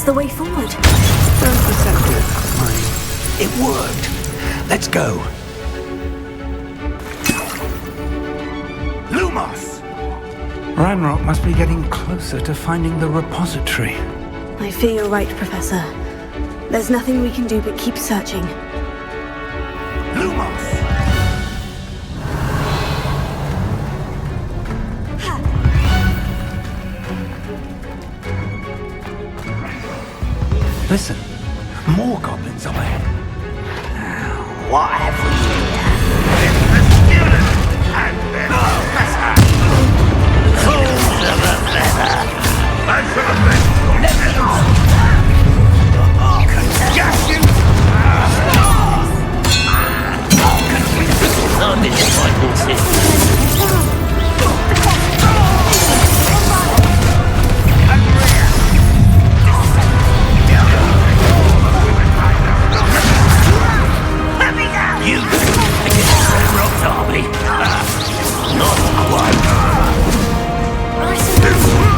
the way forward. Don't be so good. It worked. Let's go. Lumos! Ranrock must be getting closer to finding the repository. I fear you're right, Professor. There's nothing we can do but keep searching. Lumos! Listen, more goblins up ahead. What have we here? It's the student and the professor! Fools of a feather! I should have been Concussion! No disappointments here. You rock Derby. Not quite.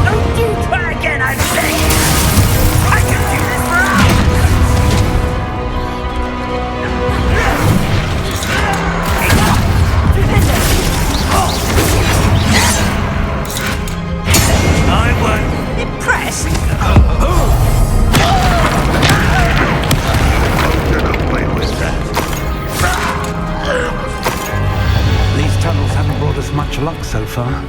Don't you try again, I beg you. I can do this for I won't impress. Get away with that. These tunnels haven't brought us much luck so far.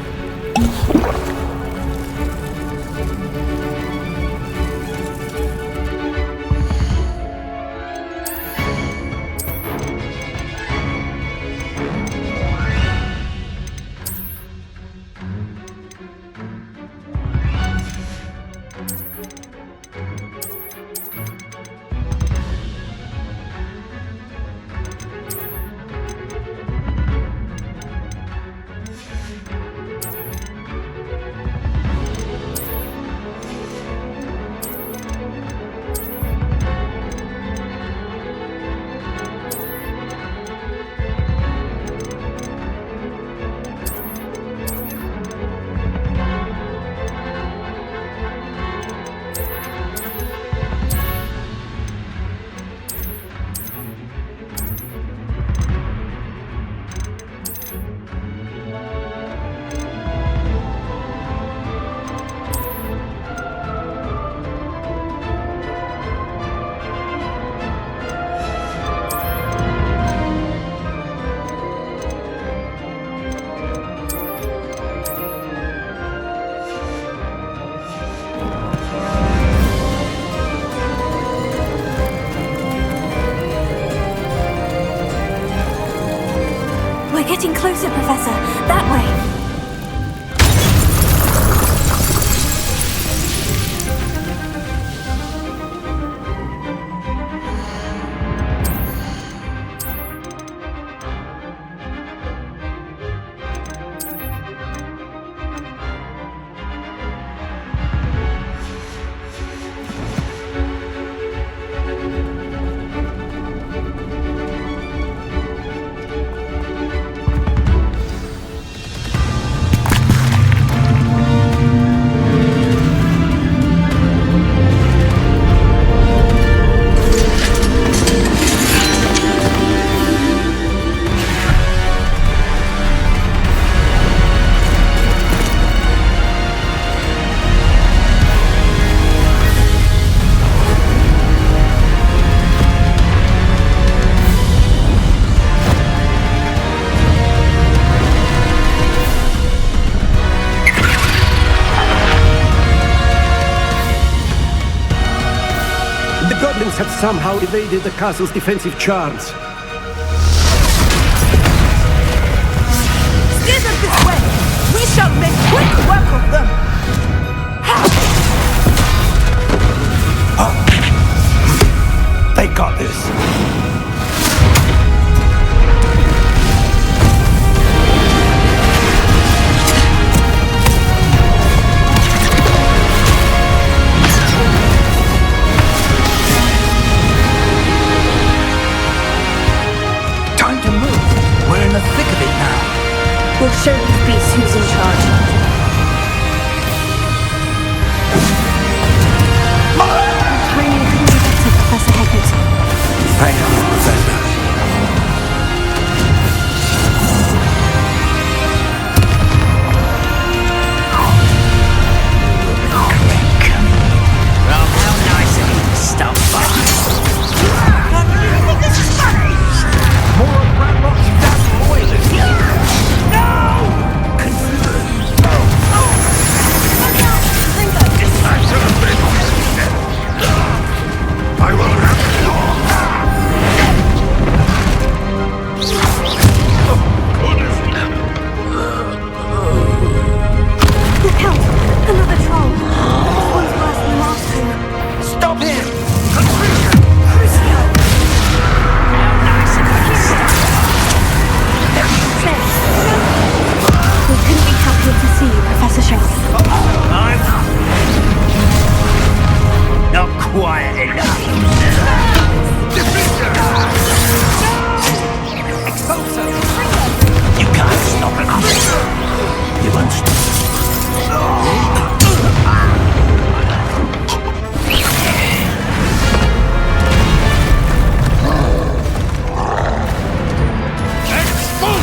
Getting closer, Professor. That way. Have somehow evaded the castle's defensive charms. Steer them this way! We shall make quick work of them! They got this. We'll show these beasts who's in charge.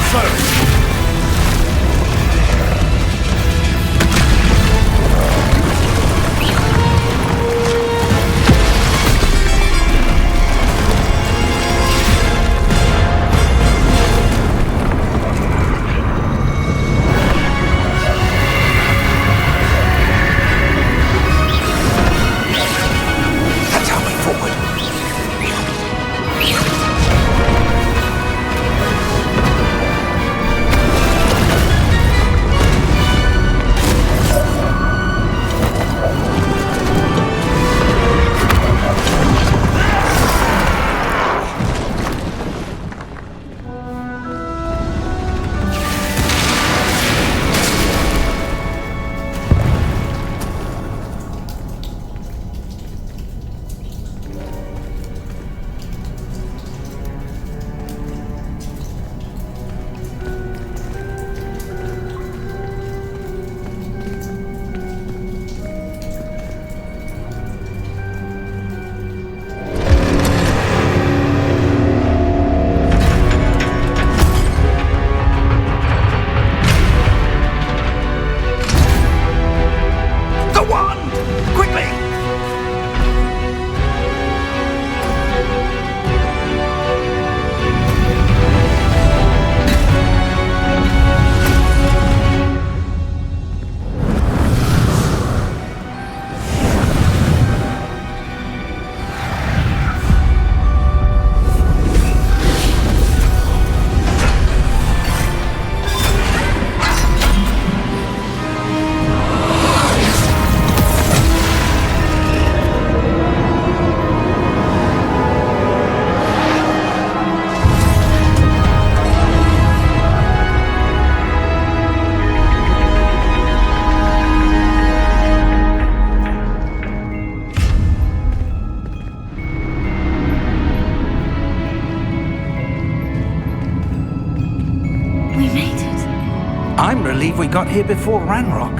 first! I'm relieved we got here before Ranrock.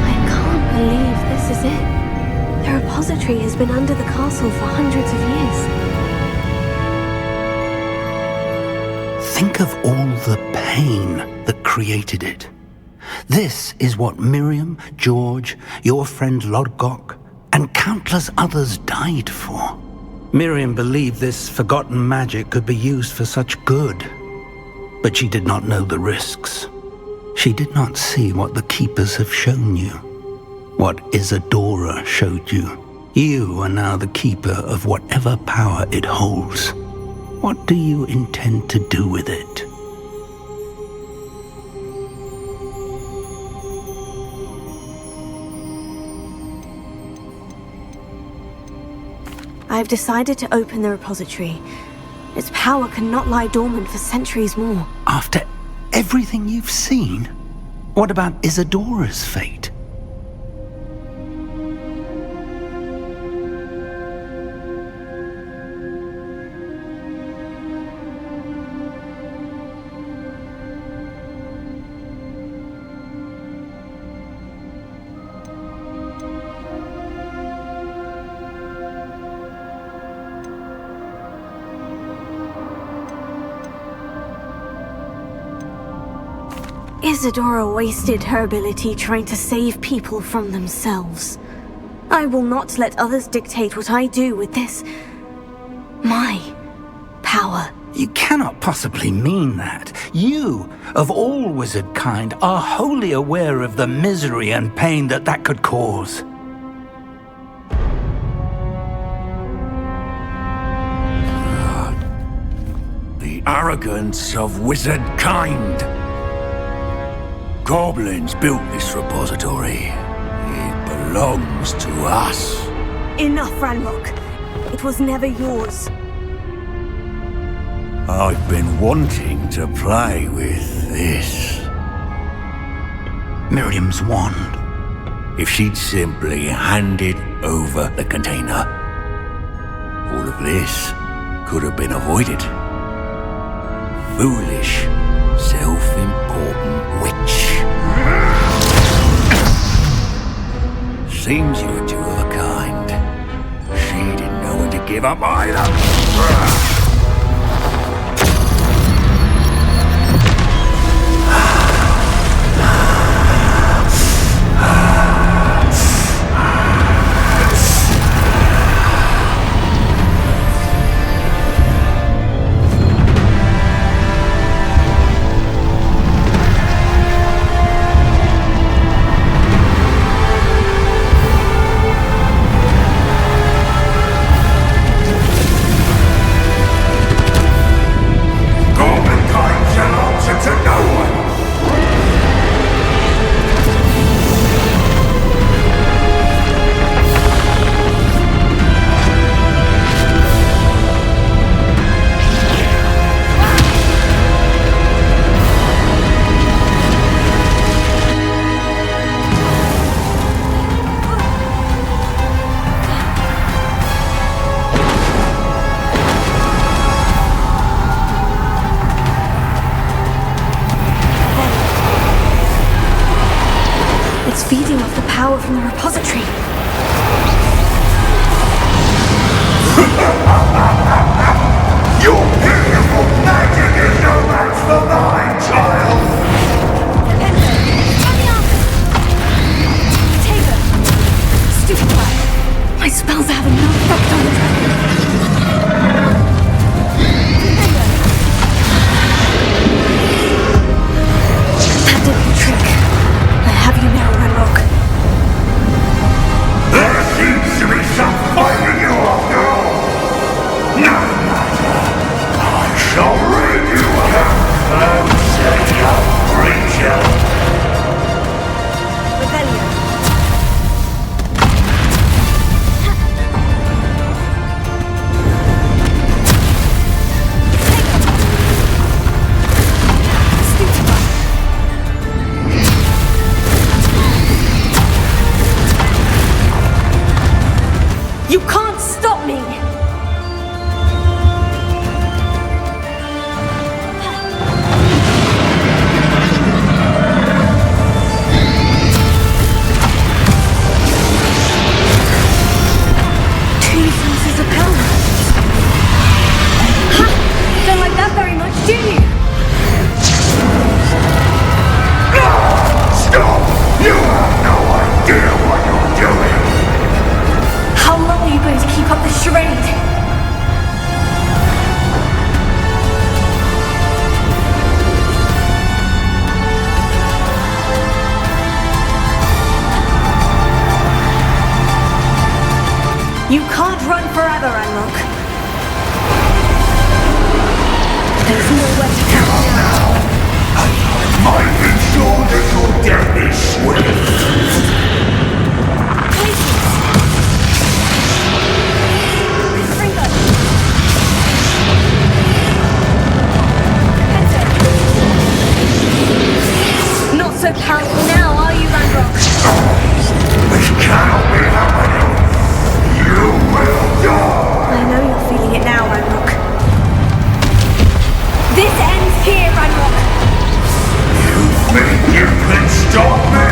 I can't believe this is it. The repository has been under the castle for hundreds of years. Think of all the pain that created it. This is what Miriam, George, your friend Lodgok, and countless others died for. Miriam believed this forgotten magic could be used for such good, but she did not know the risks. She did not see what the Keepers have shown you, what Isadora showed you. You are now the Keeper of whatever power it holds. What do you intend to do with it? I've decided to open the repository. Its power cannot lie dormant for centuries more. After everything you've seen, what about Isadora's fate? Isadora wasted her ability trying to save people from themselves. I will not let others dictate what I do with this... my power. You cannot possibly mean that. You, of all wizard kind, are wholly aware of the misery and pain that could cause. The arrogance of wizard kind. Goblins built this repository. It belongs to us. Enough, Ranrock. It was never yours. I've been wanting to play with this. Miriam's wand. If she'd simply handed over the container, all of this could have been avoided. Foolish, self-important witch. Seems you were two of a kind. She didn't know when to give up either. It's feeding off the power from the repository. Your beautiful magic is no match for mine, child! My spells are having no effect on the dragon. That did the trick. I have you now, Renrock. There seems to be some fighting you after all. No matter. I shall rid you of that young creature. You can't stop me! Two sources of power. Ha! Don't like that very much, do you? Stop! You have no idea what you're doing! How long are you going to keep up this charade? You can't run forever, Anrock. There's nowhere to go now. Might be sure that your death is swift. Not so powerful now, are you, Ranrock? This cannot be happening. You will die. I know you're feeling it now, Ranrock. This ends here, Ranrock. You think you can stop me?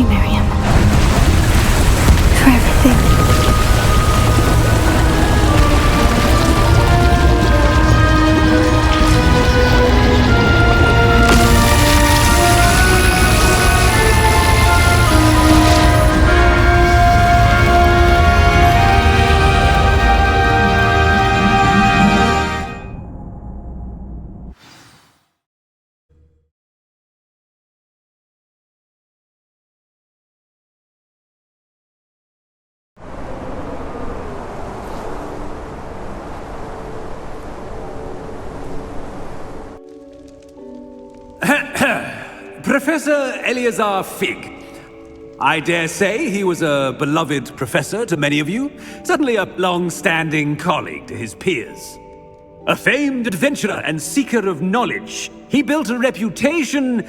you, Miriam. For everything. Professor Eleazar Fig. I dare say he was a beloved professor to many of you, certainly a long-standing colleague to his peers. A famed adventurer and seeker of knowledge, he built a reputation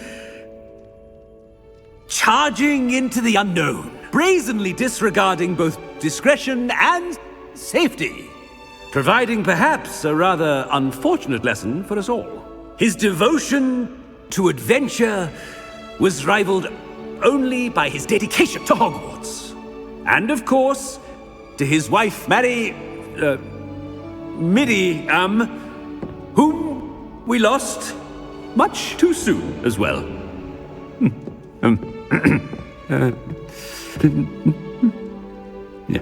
charging into the unknown, brazenly disregarding both discretion and safety, providing perhaps a rather unfortunate lesson for us all. His devotion to adventure was rivaled only by his dedication to Hogwarts. And of course, to his wife, Miriam, whom we lost much too soon as well. Yeah.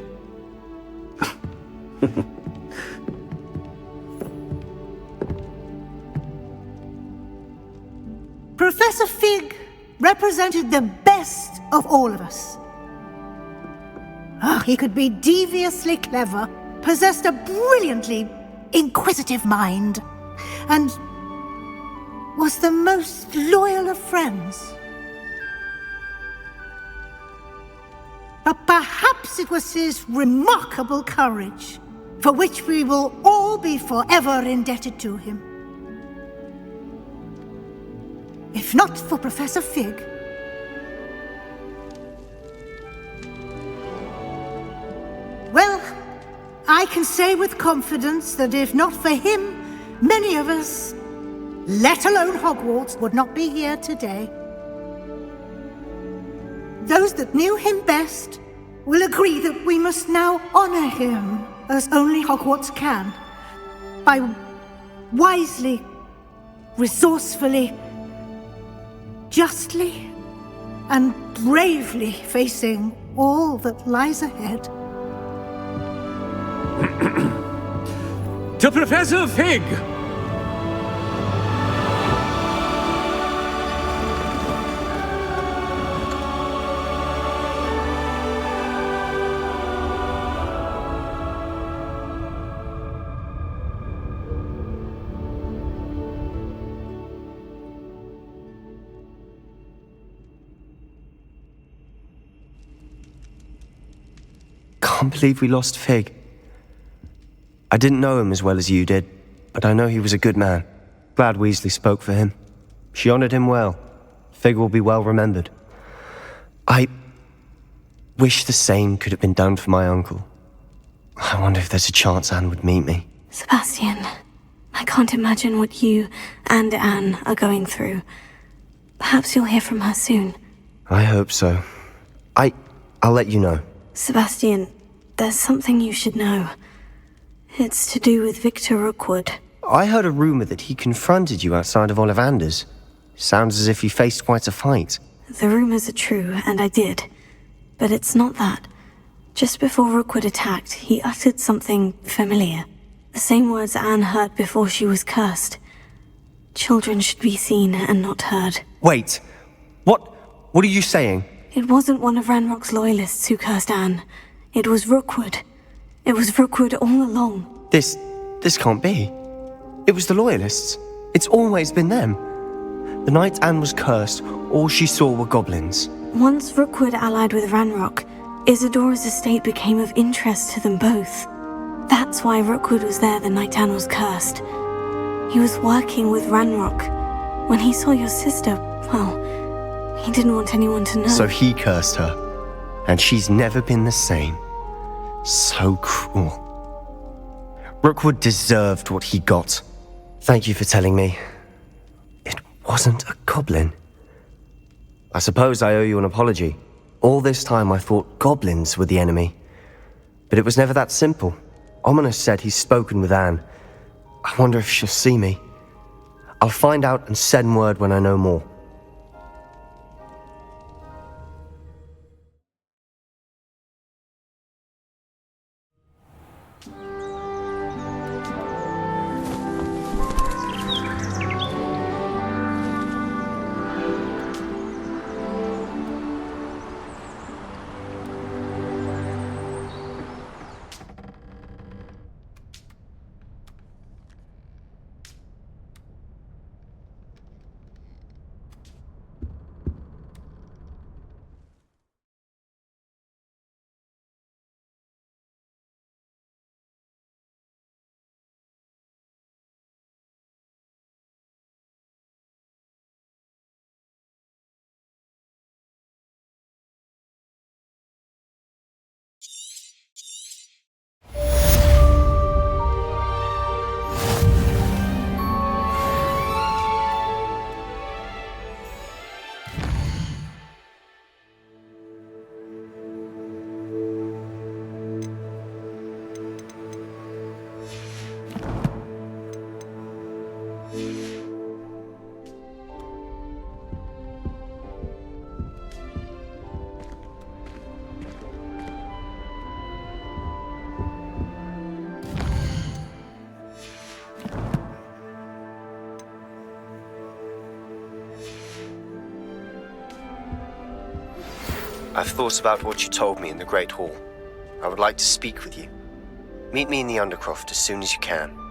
Professor Fig represented the best of all of us. He could be deviously clever, possessed a brilliantly inquisitive mind, and was the most loyal of friends. But perhaps it was his remarkable courage, for which we will all be forever indebted to him. If not for Professor Fig, well, I can say with confidence that if not for him, many of us, let alone Hogwarts, would not be here today. Those that knew him best will agree that we must now honor him as only Hogwarts can, by wisely, resourcefully, justly and bravely facing all that lies ahead. To Professor Fig! Can't believe we lost Fig. I didn't know him as well as you did, but I know he was a good man. Glad Weasley spoke for him. She honored him well. Fig will be well remembered. I wish the same could have been done for my uncle. I wonder if there's a chance Anne would meet me. Sebastian, I can't imagine what you and Anne are going through. Perhaps you'll hear from her soon. I hope so. I'll let you know. Sebastian, there's something you should know. It's to do with Victor Rookwood. I heard a rumor that he confronted you outside of Ollivander's. Sounds as if you faced quite a fight. The rumors are true, and I did. But it's not that. Just before Rookwood attacked, he uttered something familiar. The same words Anne heard before she was cursed. Children should be seen and not heard. Wait. What are you saying? It wasn't one of Ranrock's loyalists who cursed Anne. It was Rookwood. It was Rookwood all along. This can't be. It was the Loyalists. It's always been them. The night Anne was cursed, all she saw were goblins. Once Rookwood allied with Ranrock, Isadora's estate became of interest to them both. That's why Rookwood was there the night Anne was cursed. He was working with Ranrock. When he saw your sister, well, he didn't want anyone to know. So he cursed her, and she's never been the same. So cruel. Rookwood deserved what he got. Thank you for telling me. It wasn't a goblin. I suppose I owe you an apology. All this time I thought goblins were the enemy. But it was never that simple. Ominous said he's spoken with Anne. I wonder if she'll see me. I'll find out and send word when I know more. I've thought about what you told me in the Great Hall. I would like to speak with you. Meet me in the Undercroft as soon as you can.